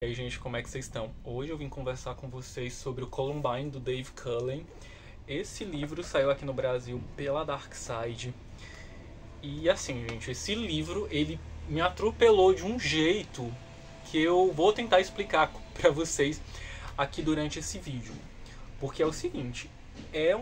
E aí, gente, como é que vocês estão? Hoje eu vim conversar com vocês sobre o Columbine, do Dave Cullen. Esse livro saiu aqui no Brasil pela Dark Side. E assim, gente, esse livro, ele me atropelou de um jeito que eu vou tentar explicar pra vocês aqui durante esse vídeo. Porque é o seguinte,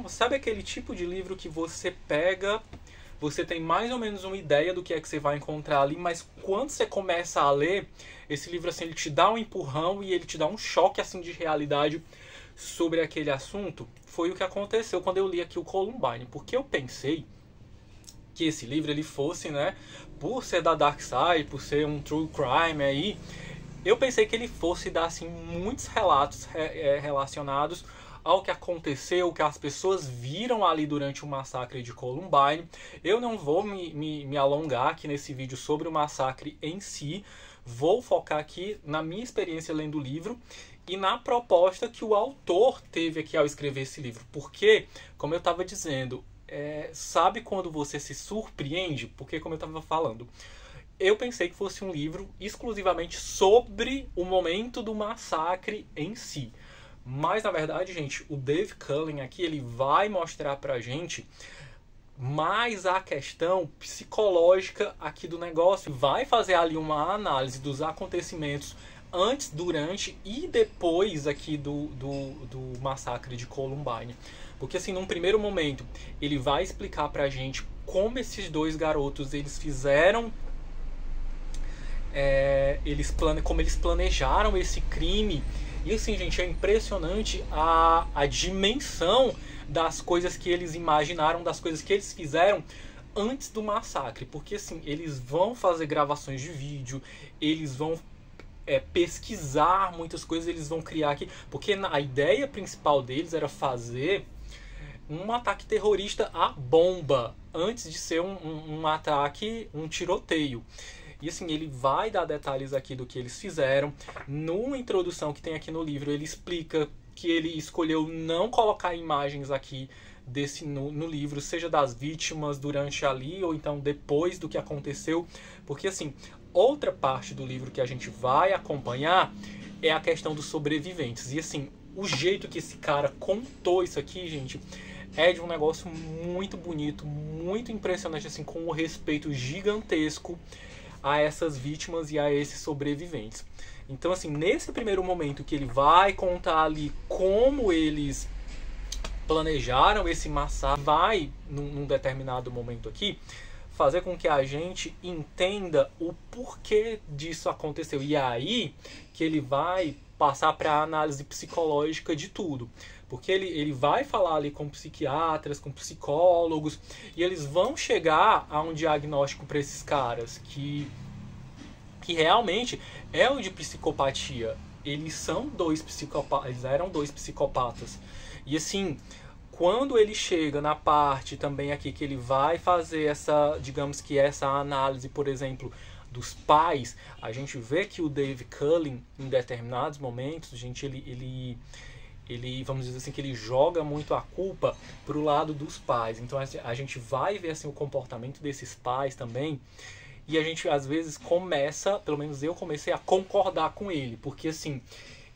sabe aquele tipo de livro que você pega, você tem mais ou menos uma ideia do que é que você vai encontrar ali, mas quando você começa a ler, esse livro assim, ele te dá um empurrão e ele te dá um choque assim de realidade sobre aquele assunto. Foi o que aconteceu quando eu li aqui o Columbine, porque eu pensei que esse livro ele fosse, né, por ser da Dark Side, por ser um true crime aí, eu pensei que ele fosse dar assim muitos relatos relacionados ao que aconteceu, o que as pessoas viram ali durante o massacre de Columbine. Eu não vou me alongar aqui nesse vídeo sobre o massacre em si. Vou focar aqui na minha experiência lendo o livro e na proposta que o autor teve aqui ao escrever esse livro. Porque, como eu estava dizendo, sabe quando você se surpreende? Porque, como eu estava falando, eu pensei que fosse um livro exclusivamente sobre o momento do massacre em si. Mas, na verdade, gente, o Dave Cullen aqui, ele vai mostrar pra gente mais a questão psicológica aqui do negócio. Vai fazer ali uma análise dos acontecimentos antes, durante e depois aqui do massacre de Columbine. Porque, assim, num primeiro momento, ele vai explicar pra gente como esses dois garotos, eles fizeram... como eles planejaram esse crime. E assim, gente, é impressionante a dimensão das coisas que eles imaginaram, das coisas que eles fizeram antes do massacre. Porque assim, eles vão fazer gravações de vídeo, eles vão pesquisar muitas coisas, eles vão criar aqui. Porque a ideia principal deles era fazer um ataque terrorista à bomba, antes de ser um ataque, um tiroteio. E assim, ele vai dar detalhes aqui do que eles fizeram. Numa introdução que tem aqui no livro, ele explica que ele escolheu não colocar imagens aqui no livro, seja das vítimas durante ali ou então depois do que aconteceu. Porque assim, outra parte do livro que a gente vai acompanhar é a questão dos sobreviventes. E assim, o jeito que esse cara contou isso aqui, gente, é de um negócio muito bonito, muito impressionante, assim, com um respeito gigantesco a essas vítimas e a esses sobreviventes. Então, assim, nesse primeiro momento que ele vai contar ali como eles planejaram esse massacre, vai, num determinado momento aqui, fazer com que a gente entenda o porquê disso aconteceu. E é aí que ele vai passar para a análise psicológica de tudo. Porque ele vai falar ali com psiquiatras, com psicólogos, e eles vão chegar a um diagnóstico para esses caras que realmente é o de psicopatia. Eles são dois psicopatas, eles eram dois psicopatas. E assim, quando ele chega na parte também aqui que ele vai fazer essa, digamos que essa análise, por exemplo, dos pais, a gente vê que o Dave Cullen, em determinados momentos, gente, ele vamos dizer assim, que ele joga muito a culpa pro lado dos pais. Então a gente vai ver assim o comportamento desses pais também, e a gente às vezes começa, pelo menos eu comecei a concordar com ele, porque assim,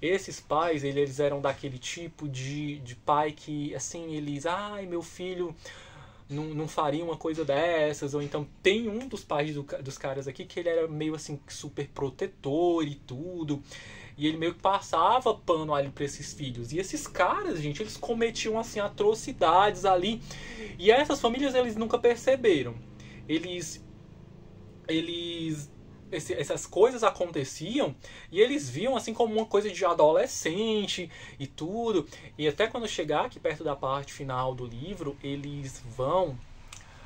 esses pais, eles eram daquele tipo de pai que, assim, eles, ai, meu filho não faria uma coisa dessas, ou então tem um dos pais dos caras aqui que ele era meio assim, super protetor e tudo, e ele meio que passava pano ali pra esses filhos. E esses caras, gente, eles cometiam assim atrocidades ali. E essas famílias, eles nunca perceberam. Essas coisas aconteciam e eles viam assim como uma coisa de adolescente e tudo. E até quando chegar aqui perto da parte final do livro, eles vão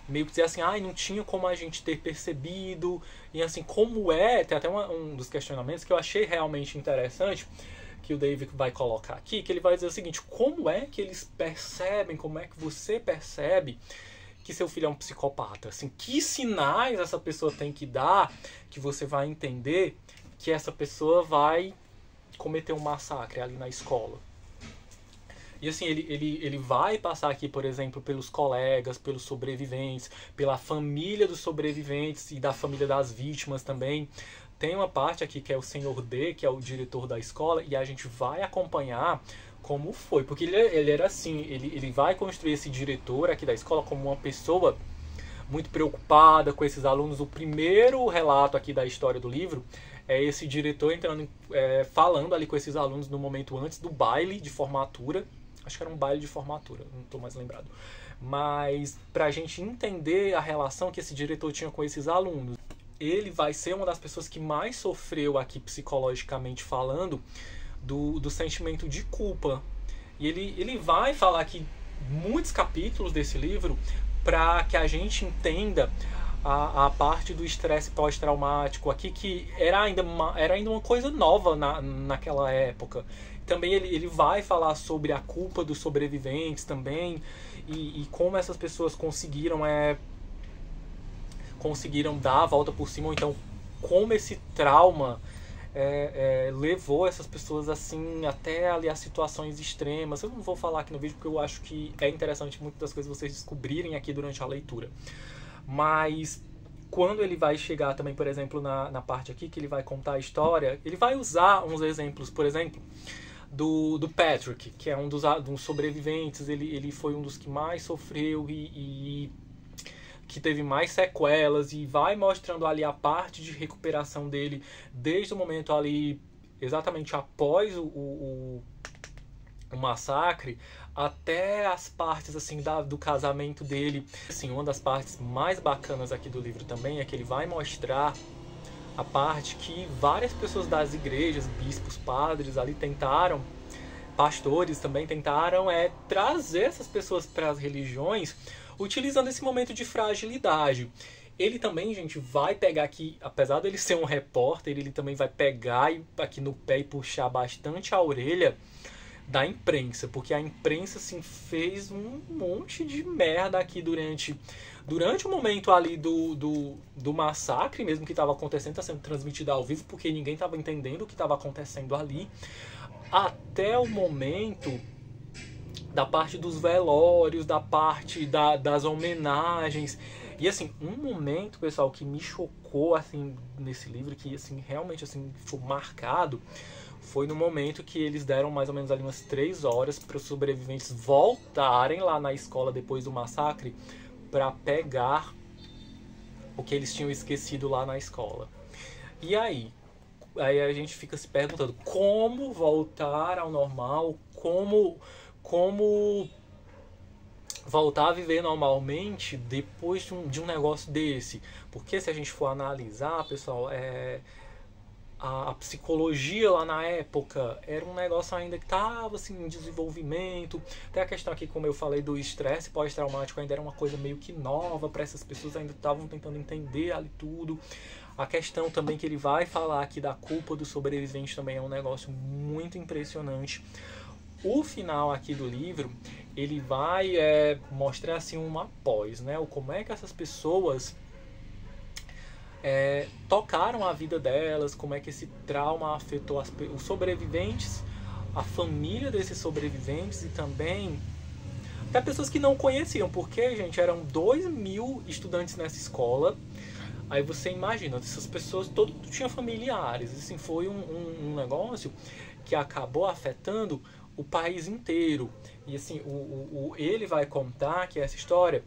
meio que dizer assim, ai, não tinha como a gente ter percebido. E assim, como tem até um dos questionamentos que eu achei realmente interessante, que o David vai colocar aqui, que ele vai dizer o seguinte: como é que eles percebem, como é que você percebe que seu filho é um psicopata? Assim, que sinais essa pessoa tem que dar que você vai entender que essa pessoa vai cometer um massacre ali na escola? E assim, ele vai passar aqui, por exemplo, pelos colegas, pelos sobreviventes, pela família dos sobreviventes e da família das vítimas também, tem uma parte aqui que é o senhor D, que é o diretor da escola, e a gente vai acompanhar como foi. Porque ele era assim, ele vai construir esse diretor aqui da escola como uma pessoa muito preocupada com esses alunos. O primeiro relato aqui da história do livro é esse diretor entrando, falando ali com esses alunos no momento antes do baile de formatura. Acho que era um baile de formatura, não estou mais lembrado. Mas para a gente entender a relação que esse diretor tinha com esses alunos. Ele vai ser uma das pessoas que mais sofreu aqui psicologicamente falando do sentimento de culpa. E ele vai falar aqui muitos capítulos desse livro para que a gente entenda a parte do estresse pós-traumático aqui, que era ainda uma coisa nova naquela época. Também ele vai falar sobre a culpa dos sobreviventes também, e como essas pessoas conseguiram dar a volta por cima, ou então como esse trauma levou essas pessoas assim até ali a situações extremas. Eu não vou falar aqui no vídeo porque eu acho que é interessante muitas das coisas vocês descobrirem aqui durante a leitura. Mas quando ele vai chegar também, por exemplo, na parte aqui que ele vai contar a história, ele vai usar uns exemplos, por exemplo, do Patrick, que é um dos sobreviventes. Ele foi um dos que mais sofreu e que teve mais sequelas, e vai mostrando ali a parte de recuperação dele desde o momento ali exatamente após o massacre até as partes assim do casamento dele. Assim, uma das partes mais bacanas aqui do livro também é que ele vai mostrar a parte que várias pessoas das igrejas, bispos, padres ali tentaram, pastores também tentaram trazer essas pessoas para as religiões, utilizando esse momento de fragilidade. Ele também, gente, vai pegar aqui, apesar dele ser um repórter, ele também vai pegar aqui no pé e puxar bastante a orelha da imprensa, porque a imprensa assim, fez um monte de merda aqui durante o momento ali do massacre mesmo que estava acontecendo, está sendo transmitido ao vivo, porque ninguém estava entendendo o que estava acontecendo ali, até o momento da parte dos velórios, da parte das homenagens. E assim, um momento, pessoal, que me chocou assim nesse livro, que assim realmente assim foi marcado, foi no momento que eles deram mais ou menos ali umas 3 horas para os sobreviventes voltarem lá na escola depois do massacre para pegar o que eles tinham esquecido lá na escola. E aí a gente fica se perguntando como voltar ao normal, como voltar a viver normalmente depois de um negócio desse. Porque se a gente for analisar, pessoal, a psicologia lá na época era um negócio ainda que estava assim, em desenvolvimento. Até a questão aqui, como eu falei, do estresse pós-traumático ainda era uma coisa meio que nova para essas pessoas, ainda estavam tentando entender ali tudo. A questão também que ele vai falar aqui da culpa do sobrevivente também é um negócio muito impressionante. O final aqui do livro, ele vai mostrar assim um após, né? Como é que essas pessoas tocaram a vida delas, como é que esse trauma afetou os sobreviventes, a família desses sobreviventes e também até pessoas que não conheciam, porque, gente, eram 2.000 estudantes nessa escola. Aí você imagina, essas pessoas todo tinha familiares, assim, foi um negócio que acabou afetando o país inteiro. E assim, ele vai contar que essa história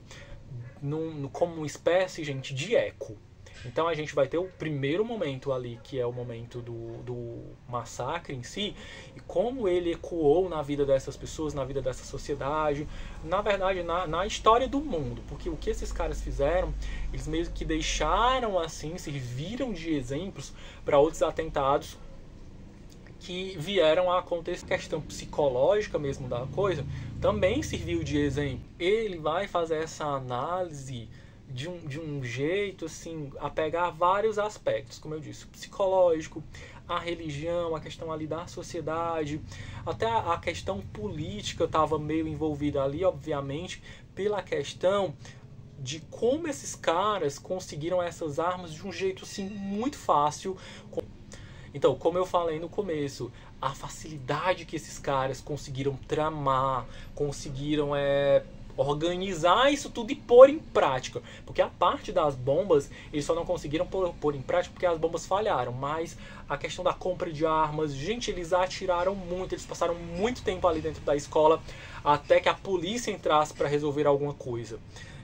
como uma espécie, gente, de eco. Então a gente vai ter o primeiro momento ali, que é o momento do massacre em si, e como ele ecoou na vida dessas pessoas, na vida dessa sociedade, na verdade na história do mundo. Porque o que esses caras fizeram, eles mesmo que deixaram assim, serviram de exemplos para outros atentados que vieram a acontecer. A questão psicológica mesmo da coisa também serviu de exemplo. Ele vai fazer essa análise de um jeito assim, a pegar vários aspectos, como eu disse, o psicológico, a religião, a questão ali da sociedade, até a questão política estava meio envolvida ali, obviamente, pela questão de como esses caras conseguiram essas armas de um jeito assim muito fácil. Então, como eu falei no começo, a facilidade que esses caras conseguiram tramar, conseguiram organizar isso tudo e pôr em prática. Porque a parte das bombas, eles só não conseguiram pôr em prática porque as bombas falharam. Mas a questão da compra de armas, gente, eles atiraram muito, eles passaram muito tempo ali dentro da escola até que a polícia entrasse para resolver alguma coisa.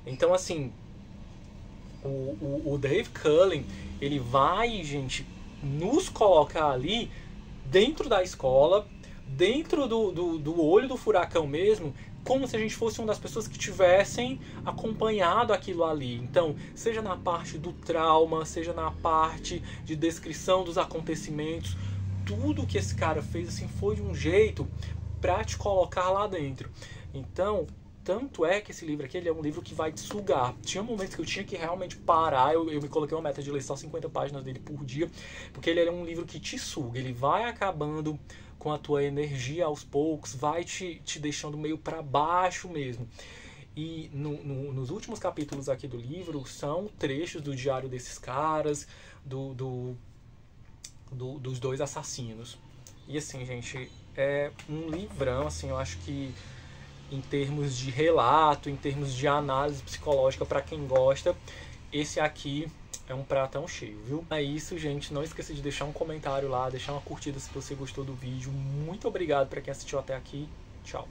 Então, assim, o Dave Cullen, ele vai, gente, nos colocar ali dentro da escola, dentro do olho do furacão mesmo, como se a gente fosse uma das pessoas que tivessem acompanhado aquilo ali. Então, seja na parte do trauma, seja na parte de descrição dos acontecimentos, tudo que esse cara fez assim foi de um jeito para te colocar lá dentro. Então, tanto é que esse livro aqui, ele é um livro que vai te sugar. Tinha momentos que eu tinha que realmente parar, eu me coloquei uma meta de ler só 50 páginas dele por dia, porque ele é um livro que te suga, ele vai acabando com a tua energia aos poucos, vai te deixando meio para baixo mesmo. E nos últimos capítulos aqui do livro são trechos do diário desses caras, dos dois assassinos. E assim, gente, é um livrão, assim, eu acho que em termos de relato, em termos de análise psicológica, para quem gosta, esse aqui é um pratão cheio, viu? É isso, gente. Não esqueça de deixar um comentário lá, deixar uma curtida se você gostou do vídeo. Muito obrigado para quem assistiu até aqui. Tchau.